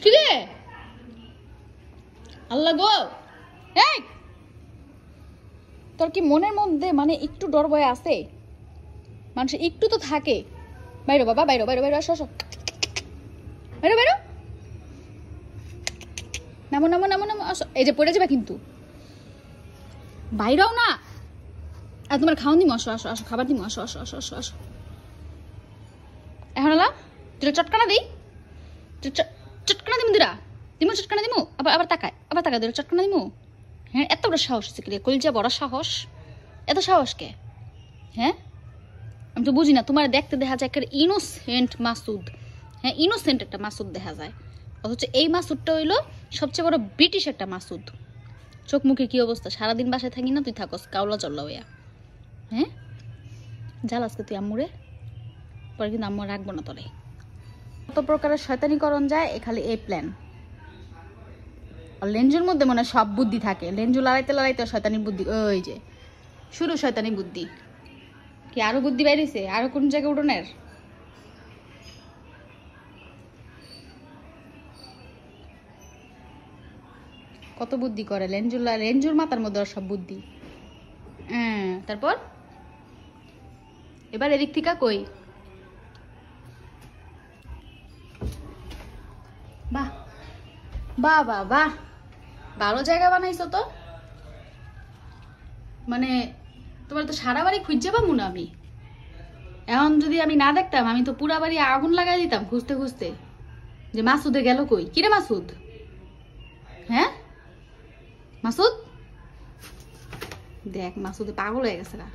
কি রে আল্লাহ গো, এই তোর কি মনের মধ্যে মানে একটু ডর ভয় আছে? মানুষ একটু তো থাকে। বাইরো বাবা, বাইরো বাইরো বাইরো, আসো আসো, বাইরো বাইরো, নামো নামো নামো নামো, আসো। এই যে পড়ে যাবে কিন্তু, বাইরেও না। আর তোমার খাওয়ান দিমো, আসো আসো আসো, খাবার দিমো, আসো আসো আসো আসো আসো। এখন আলা তুই চটকানা দিই, চটকানা দিমু দিরা, দিমু চটকানা দিমু, আবার আবার তাকায়, আবার তাকায় দিরা চটকানা দিমু। হ্যাঁ, এত বড় সাহস আছে কি রে? কলিজা বড় সাহস, এত সাহস কে? হ্যাঁ, আমি তো বুঝি না। তোমার দেখতে দেখা যায় একটা ইনোসেন্ট মাসুদ। হ্যাঁ, ইনোসেন্ট একটা মাসুদ দেখা যায়, অথচ এই মাসুদটা হইলো সবচেয়ে বড় ব্রিটিশ একটা মাসুদ। চোখ মুখে কি অবস্থা? সারাদিন বাসায় থাকি না, তুই থাকস কাউলা চল্লা হইয়া। হ্যাঁ, জাল আজকে তুই আম্মুরে, পরে কিন্তু আম্মু রাখবো না তোরে। কত প্রকারের শয়তানিকরণ যায় এ খালি এই প্ল্যান। আর লেঞ্জুর মধ্যে মনে সব বুদ্ধি থাকে, লেঞ্জু লড়াইতে লড়াইতে শয়তানি বুদ্ধি, ওই যে শুরু শয়তানি বুদ্ধি। কি আরো বুদ্ধি বাইরেছে? আরো কোন জায়গায় উঠোনের? কত বুদ্ধি করে লেঞ্জুর মাথার মধ্যে সব বুদ্ধি। হ্যাঁ, তারপর এবার এদিক থেকে কই, বাহ বাহ বাহ বাহ, ভালো জায়গা বানাইছো তো। মানে তোমার তো সারা বাড়ি খুঁজে পাবো না আমি। এখন যদি আমি না দেখতাম, আমি তো পুরা বাড়ি আগুন লাগাই দিতাম খুঁজতে খুঁজতে, যে মাসুদে গেল কই। কিরে মাসুদ? হ্যাঁ মাসুদ, দেখ মাসুদে পাগল হয়ে গেছে না।